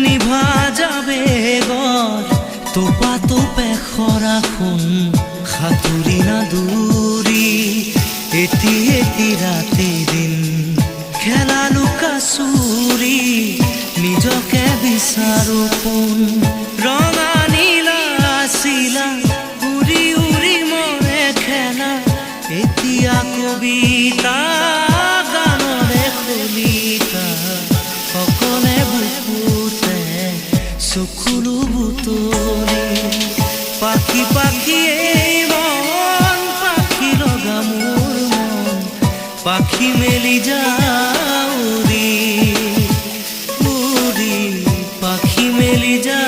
নিভা যাবে গৰ তোপা তোপে খৰাখন সাঁতুৰি না দূৰি এটি এটি ৰাতি দিন খেলা লুকা চুৰি নিজকে বিচাৰো পোন ৰঙা নীলা আছিলা উৰি উৰি মৰে খেলা এতিয়া কবিতা গানৰে খলিতা সকলে বুকুতে চকুলো বুটলি পাখি পাখি এই মন পাখি লগা মোৰ মন পাখি মেলি যাওঁ উৰি উৰি পাখি মেলি যা